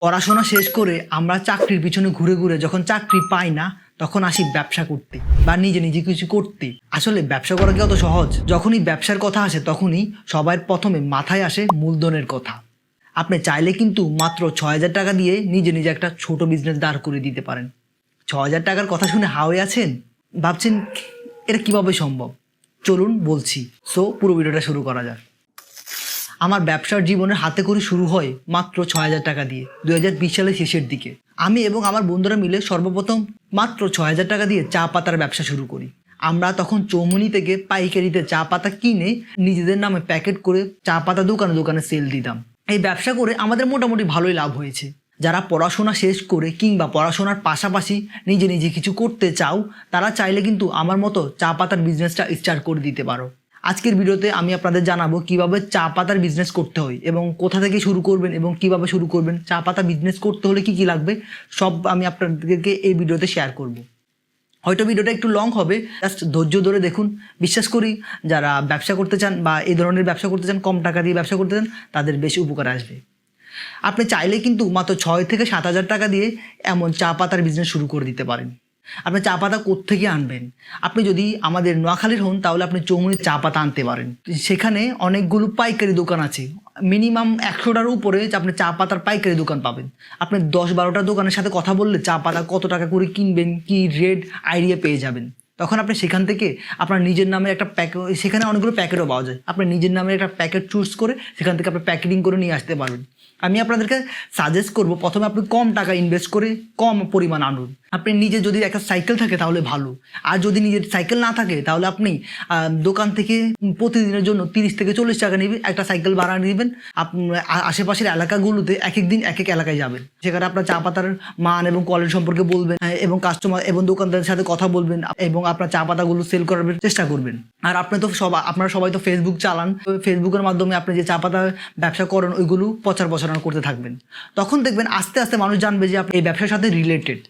পড়াশোনা শেষ করে আমরা চাকরির পিছনে ঘুরে ঘুরে যখন চাকরি পাই না তখন আসি ব্যবসা করতে বা নিজে নিজে কিছু করতে। আসলে ব্যবসা করা কি অত সহজ? যখনই ব্যবসার কথা আসে তখনই সবার প্রথমে মাথায় আসে মূলধনের কথা। আপনি চাইলে কিন্তু মাত্র ৬,০০০ টাকা দিয়ে নিজে নিজে একটা ছোট বিজনেস দাঁড় করে দিতে পারেন। ৬,০০০ টাকার কথা শুনে হাওয়ে আছেন, ভাবছেন এটা কিভাবে সম্ভব? চলুন বলছি। সো পুরো ভিডিওটা শুরু করা যাক। আমার ব্যবসার জীবনের হাতে করে শুরু হয় মাত্র ৬,০০০ টাকা দিয়ে ২০২০ সালের শেষের দিকে। আমি এবং আমার বন্ধুরা মিলে সর্বপ্রথম মাত্র ৬,০০০ টাকা দিয়ে চা পাতার ব্যবসা শুরু করি। আমরা তখন চৌমুনি থেকে পাইকারিতে চা পাতা কিনে নিজেদের নামে প্যাকেট করে চা পাতা দোকানে দোকানে সেল দিতাম। এই ব্যবসা করে আমাদের মোটামুটি ভালোই লাভ হয়েছে। যারা পড়াশোনা শেষ করে কিংবা পড়াশোনার পাশাপাশি নিজে নিজে কিছু করতে চাও, তারা চাইলে কিন্তু আমার মতো চা পাতার বিজনেসটা স্টার্ট করে দিতে পারো। আজকের ভিডিওতে আমি আপনাদের জানাবো কিভাবে চা পাতার বিজনেস করতে হয় এবং কোথা থেকে শুরু করবেন এবং কিভাবে শুরু করবেন। চা পাতা বিজনেস করতে হলে কি কি লাগবে সব আমি আপনাদেরকে এই ভিডিওতে শেয়ার করব। হয়তো ভিডিওটা একটু লং হবে, জাস্ট ধৈর্য ধরে দেখুন। বিশ্বাস করি যারা ব্যবসা করতে চান বা এই ধরনের ব্যবসা করতে চান, কম টাকা দিয়ে ব্যবসা করতে চান, তাদের বেশি উপকার আসবে। আপনি চাইলে কিন্তু মাত্র ৬ থেকে ৭,০০০ টাকা দিয়ে এমন চা পাতার বিজনেস শুরু করে দিতে পারেন। আপনি চা পাতা কোত্থেকে আনবেন? আপনি যদি আমাদের নোয়াখালীর হন তাহলে আপনি চৌমুনির চা পাতা আনতে পারেন। সেখানে অনেকগুলো পাইকারি দোকান আছে, মিনিমাম ১০০টার উপরে আপনি চা পাতার পাইকারি দোকান পাবেন। আপনি ১০-১২টা দোকানের সাথে কথা বললে চা পাতা কত টাকা করে কিনবেন, কি রেট আইডিয়া পেয়ে যাবেন। তখন আপনি সেখান থেকে আপনার নিজের নামে একটা প্যাকেট, সেখানে অনেকগুলো প্যাকেটও পাওয়া যায়, আপনি নিজের নামে একটা প্যাকেট চুজ করে সেখান থেকে আপনি প্যাকেটিং করে নিয়ে আসতে পারবেন। আমি আপনাদেরকে সাজেস্ট করব প্রথমে আপনি কম টাকা ইনভেস্ট করে কম পরিমাণ আনুন। আপনি নিজে যদি একটা সাইকেল থাকে তাহলে ভালো, আর যদি নিজের সাইকেল না থাকে তাহলে আপনি দোকান থেকে প্রতিদিনের জন্য ৩০ থেকে ৪০ টাকা নেবে একটা সাইকেল ভাড়া নেবেন। আপনি আশেপাশের এলাকাগুলোতে এক এক দিন এক এক এলাকায় যাবেন, সেখানে আপনার চা পাতার মান এবং কোয়ালিটি সম্পর্কে বলবেন এবং কাস্টমার এবং দোকানদারের সাথে কথা বলবেন এবং আপনার চা পাতাগুলো সেল করার চেষ্টা করবেন। আর আপনি তো আপনারা সবাই তো ফেসবুক চালান, ফেসবুকের মাধ্যমে আপনি যে চা পাতা ব্যবসা করেন ওইগুলো প্রচার প্রচারণা করতে থাকবেন। তখন দেখবেন আস্তে আস্তে মানুষ জানবে যে আপনি এই ব্যবসার সাথে রিলেটেড।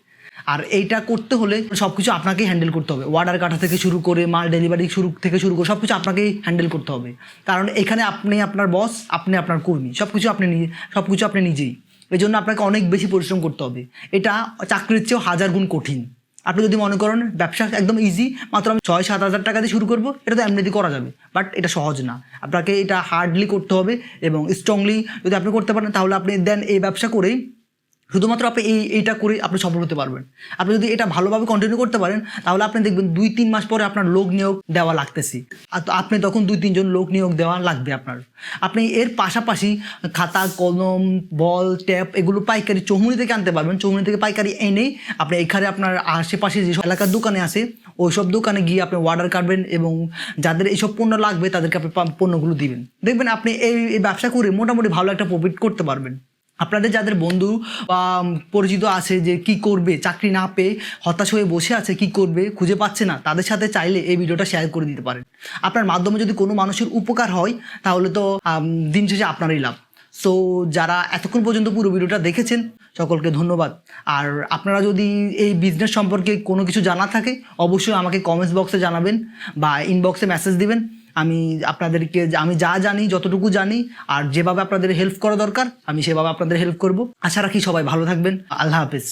আর এইটা করতে হলে সব কিছু আপনাকেই হ্যান্ডেল করতে হবে, অর্ডার কাটা থেকে শুরু করে মাল ডেলিভারি থেকে শুরু করে সব কিছু আপনাকেই হ্যান্ডেল করতে হবে। কারণ এখানে আপনি আপনার বস, আপনি আপনার কর্মী, সব কিছু আপনি নিজেই। এই জন্য আপনাকে অনেক বেশি পরিশ্রম করতে হবে। এটা চাকরির চেয়েও ১০০০ গুণ কঠিন। আপনি যদি মনে করেন ব্যবসা একদম ইজি, মাত্র আমি ৬-৭ হাজার টাকা দিয়ে শুরু করবো, এটা তো এমনিতেই করা যাবে, বাট এটা সহজ না। আপনাকে এটা হার্ডলি করতে হবে এবং স্ট্রংলি যদি আপনি করতে পারেন তাহলে আপনি দেন এই ব্যবসা করেই শুধুমাত্র আপনি এইটা করে আপনি সফল হতে পারবেন। আপনি যদি এটা ভালোভাবে কন্টিনিউ করতে পারেন তাহলে আপনি দেখবেন ২-৩ মাস পরে আপনার লোক নিয়োগ দেওয়া লাগতেছি, আর আপনি তখন ২-৩ জন লোক নিয়োগ দেওয়া লাগবে আপনার। আপনি এর পাশাপাশি খাতা কলম বল ট্যাপ এগুলো পাইকারি চৌমুনি থেকে আনতে পারবেন। চৌমুনি থেকে পাইকারি এনে আপনি এখানে আপনার আশেপাশে যেসব এলাকার দোকানে আছে ওইসব দোকানে গিয়ে আপনি অর্ডার কাটবেন এবং যাদের এইসব পণ্য লাগবে তাদেরকে আপনি পণ্যগুলো দিবেন। দেখবেন আপনি এই ব্যবসা করে মোটামুটি ভালো একটা প্রফিট করতে পারবেন। আপনাদের যাদের বন্ধু বা পরিচিত আছে যে কি করবে, চাকরি না পেয়ে হতাশ হয়ে বসে আছে, কি করবে খুঁজে পাচ্ছে না, তাদের সাথে চাইলে এই ভিডিওটা শেয়ার করে দিতে পারেন। আপনার মাধ্যমে যদি কোনো মানুষের উপকার হয় তাহলে তো দিন শেষে আপনারই লাভ। সো যারা এতক্ষণ পর্যন্ত পুরো ভিডিওটা দেখেছেন সকলকে ধন্যবাদ। আর আপনারা যদি এই বিজনেস সম্পর্কে কোনো কিছু জানা থাকে অবশ্যই আমাকে কমেন্টস বক্সে জানাবেন বা ইনবক্সে মেসেজ দিবেন। আমি আপনাদেরকে আমি যা জানি যতটুকু জানি আর যেভাবে আপনাদের হেল্প করা দরকার আমি সেভাবে আপনাদের হেল্প করব। আশা রাখি সবাই ভালো থাকবেন। আল্লাহ হাফেজ।